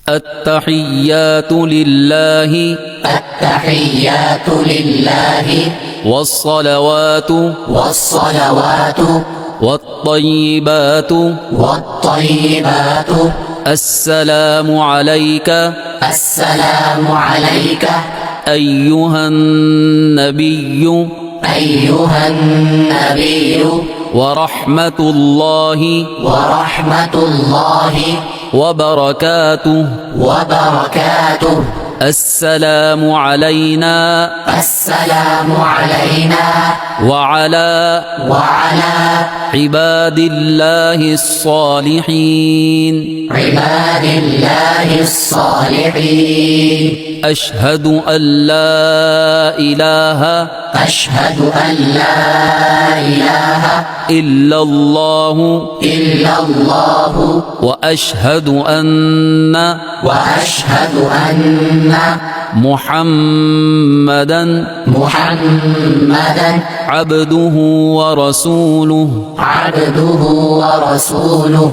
التحيات لله التحيات لله والصلوات والصلوات والطيبات والطيبات السلام عليك السلام عليك أيها النبي أيها النبي ورحمة الله ورحمة الله وبركاته وبركاته السلام علينا السلام علينا وعلى وعلى عباد الله الصالحين عباد الله الصالحين أشهد أن لا إله أشهد أن لا إله إلا الله إلا الله وأشهد أن محمدا عبده ورسوله ورسوله